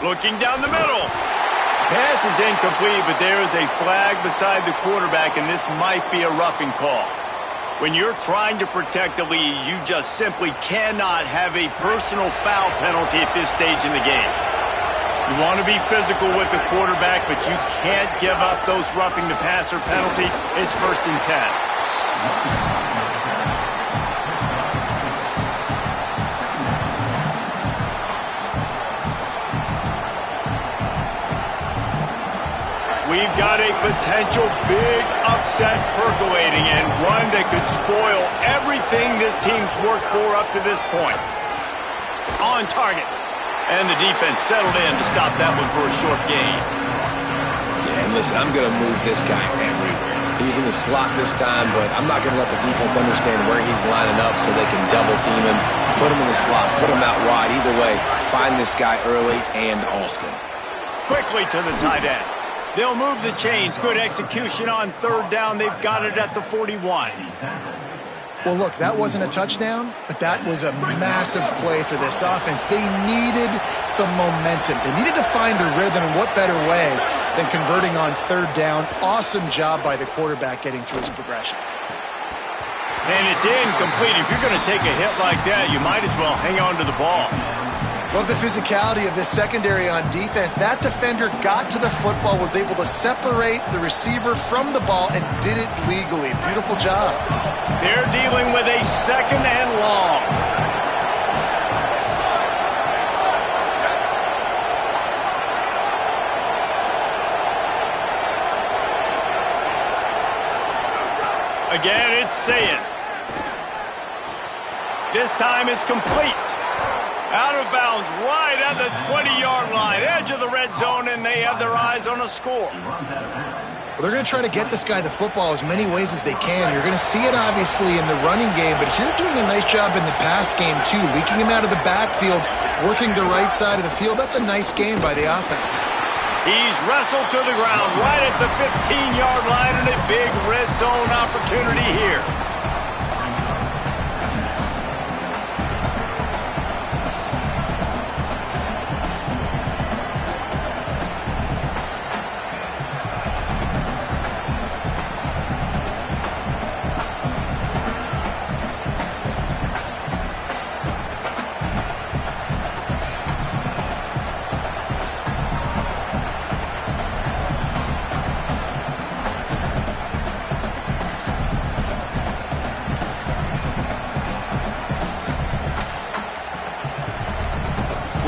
Speaker 1: Looking down the middle. Pass is incomplete, but there is a flag beside the quarterback, and this might be a roughing call. When you're trying to protect the lead, you just simply cannot have a personal foul penalty at this stage in the game. You want to be physical with the quarterback, but you can't give up those roughing the passer penalties. It's 1st and 10. We've got a potential big upset percolating and one that could spoil everything this team's worked for up to this point. On target. And the defense settled in to stop that one for a short gain.
Speaker 3: Yeah, and listen, I'm going to move this guy everywhere. He's in the slot this time, but I'm not going to let the defense understand where he's lining up so they can double team him, put him in the slot, put him out wide. Either way, find this guy early and often.
Speaker 1: Quickly to the tight end. They'll move the chains. Good execution on 3rd down. They've got it at the 41.
Speaker 4: Well, look, that wasn't a touchdown, but that was a massive play for this offense. They needed some momentum. They needed to find a rhythm, and what better way than converting on 3rd down. Awesome job by the quarterback getting through his progression.
Speaker 1: And it's incomplete. If you're going to take a hit like that, you might as well hang on to the ball.
Speaker 4: Love the physicality of this secondary on defense. That defender got to the football, was able to separate the receiver from the ball, and did it legally. Beautiful job.
Speaker 1: They're dealing with a 2nd and long. Again, it's Sayin. This time it's complete. Out of bounds right at the 20-yard line, edge of the red zone, and they have their eyes on a score.
Speaker 4: Well, they're going to try to get this guy the football as many ways as they can. You're going to see it, obviously, in the running game, but here doing a nice job in the pass game, too. Leaking him out of the backfield, working the right side of the field. That's a nice game by the offense.
Speaker 1: He's wrestled to the ground right at the 15-yard line, and a big red zone opportunity here.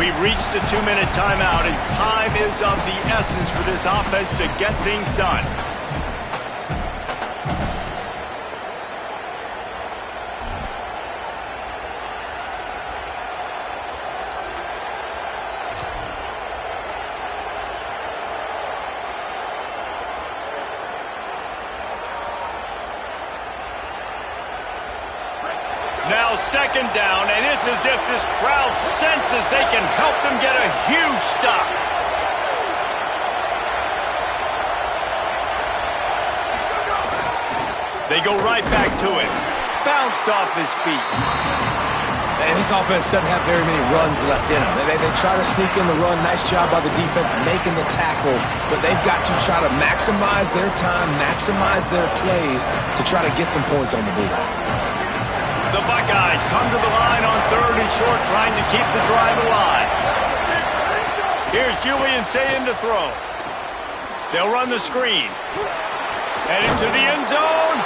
Speaker 1: We've reached the 2-minute timeout, and time is of the essence for this offense to get things done. Now second down, and it's as if this crowd senses they can help them get a huge stop. They go right back to it. Bounced off his feet.
Speaker 3: And this offense doesn't have very many runs left in them. They try to sneak in the run. Nice job by the defense making the tackle. But they've got to try to maximize their time, maximize their plays to try to get some points on the board.
Speaker 1: The Buckeyes come to the line on 3rd and short, trying to keep the drive alive. Here's Julian Sayin to throw. They'll run the screen. And into the end zone.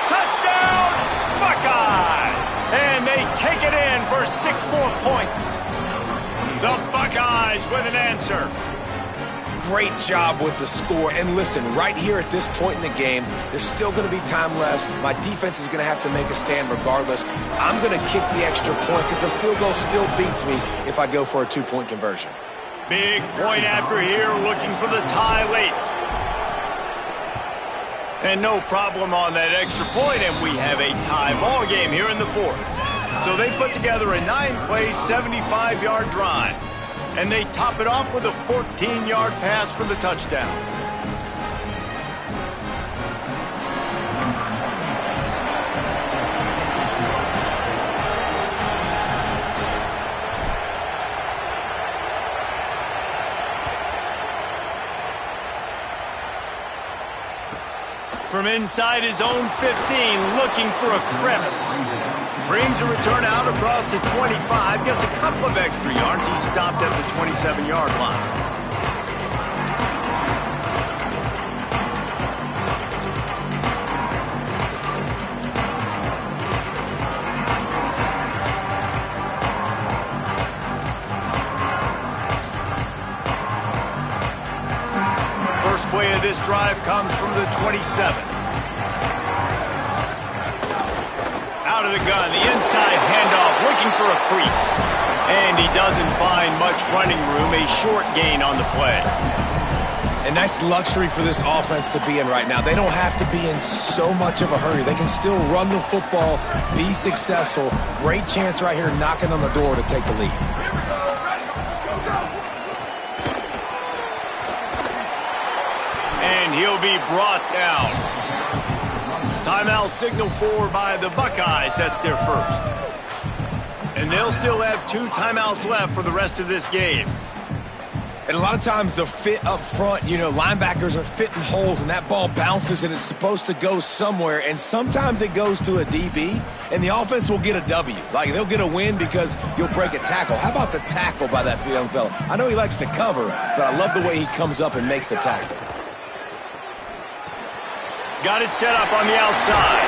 Speaker 1: Touchdown, Buckeyes! And they take it in for 6 more points. The Buckeyes with an answer.
Speaker 3: Great job with the score. And listen, right here at this point in the game, there's still going to be time left. My defense is going to have to make a stand regardless. I'm going to kick the extra point because the field goal still beats me if I go for a 2-point conversion.
Speaker 1: Big point after here, looking for the tie late. And no problem on that extra point, and we have a tie ball game here in the 4th. So they put together a 9-play, 75-yard drive. And they top it off with a 14-yard pass for the touchdown. From inside his own 15, looking for a crevice. Brings a return out across the 25, gets a couple of extra yards. He's stopped at the 27-yard line. First play of this drive comes from the 27. Out of the gun, the inside handoff, looking for a crease. And he doesn't find much running room, a short gain on the play.
Speaker 3: A nice luxury for this offense to be in right now. They don't have to be in so much of a hurry. They can still run the football, be successful. Great chance right here knocking on the door to take the lead.
Speaker 1: And he'll be brought down. Timeout signal forward by the Buckeyes. That's their first. And they'll still have 2 timeouts left for the rest of this game.
Speaker 3: And a lot of times the fit up front, you know, linebackers are fitting holes and that ball bounces and it's supposed to go somewhere. And sometimes it goes to a DB and the offense will get a W. Like they'll get a win because you'll break a tackle. How about the tackle by that young fella? I know he likes to cover, but I love the way he comes up and makes the tackle.
Speaker 1: Got it set up on the outside.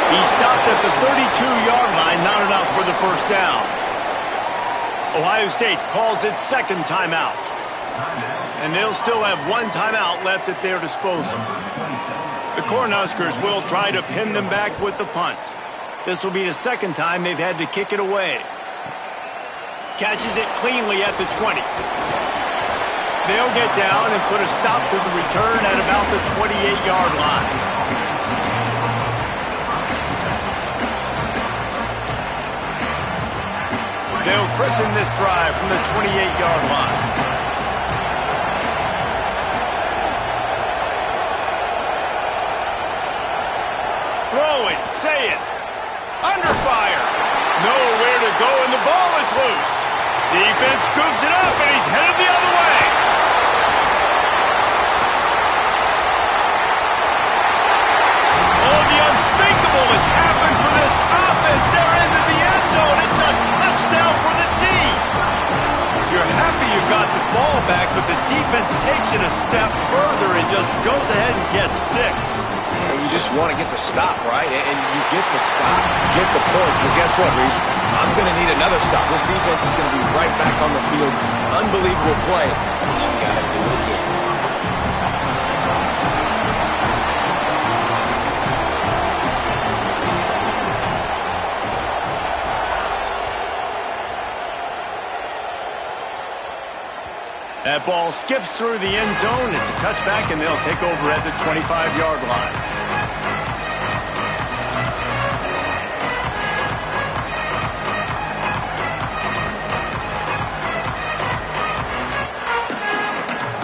Speaker 1: He stopped at the 32-yard line, not enough for the first down. Ohio State calls its second timeout. And they'll still have 1 timeout left at their disposal. The Cornhuskers will try to pin them back with the punt. This will be the second time they've had to kick it away. Catches it cleanly at the 20. They'll get down and put a stop to the return at about the 28-yard line. They'll christen this drive from the 28-yard line. Throw it, say it. Under fire. Nowhere to go, and the ball is loose. Defense scoops it up, and he's headed the other way. Oh, the unthinkable has happened for this offense. They're into the end zone. It's a touchdown for the D. You're happy you got the ball back, but the defense takes it a step further and just goes ahead and gets 6.
Speaker 3: You just want to get the stop, right? And you get the stop, get the points. But guess what, Reese? I'm going to need another stop. This defense is going to be right back on the field. Unbelievable play, but you got to do it again.
Speaker 1: That ball skips through the end zone. It's a touchback, and they'll take over at the 25-yard line.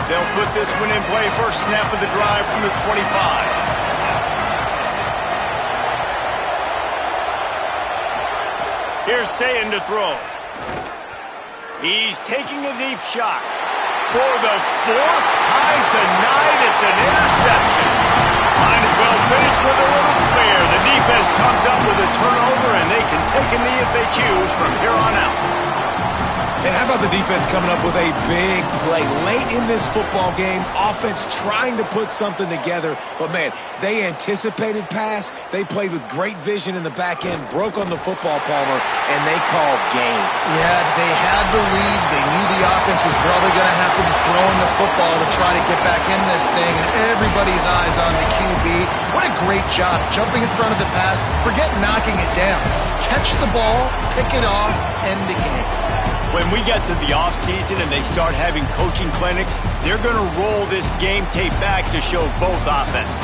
Speaker 1: They'll put this one in play. First snap of the drive from the 25. Here's Sayin to throw. He's taking a deep shot. For the fourth time tonight, it's an interception. Might as well finish with a little flair. The defense comes up with a turnover, and they can take a knee if they choose from here on out.
Speaker 3: And how about the defense coming up with a big play late in this football game? Offense trying to put something together. But, man, they anticipated pass. They played with great vision in the back end, broke on the football, Palmer, and they called game.
Speaker 4: Yeah, they had the lead. They knew the offense was probably going to have to be throwing the football to try to get back in this thing, and everybody's eyes on the QB. What a great job jumping in front of the pass. Forget knocking it down. Catch the ball, pick it off, end the game.
Speaker 1: When we get to the offseason and they start having coaching clinics, they're going to roll this game tape back to show both offenses.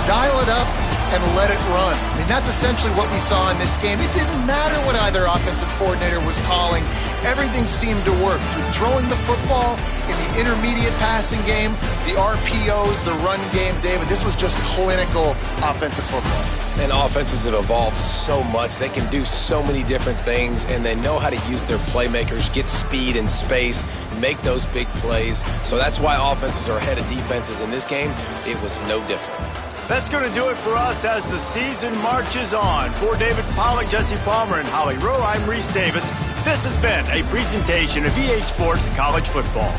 Speaker 4: Dial it up and let it run. I mean, that's essentially what we saw in this game. It didn't matter what either offensive coordinator was calling. Everything seemed to work through throwing the football, in the intermediate passing game, the RPOs, the run game. David, this was just clinical offensive football.
Speaker 3: And offenses have evolved so much. They can do so many different things, and they know how to use their playmakers, get speed and space, make those big plays. So that's why offenses are ahead of defenses in this game. It was no different.
Speaker 1: That's going to do it for us as the season marches on. For David Pollack, Jesse Palmer, and Holly Rowe, I'm Reese Davis. This has been a presentation of EA Sports College Football.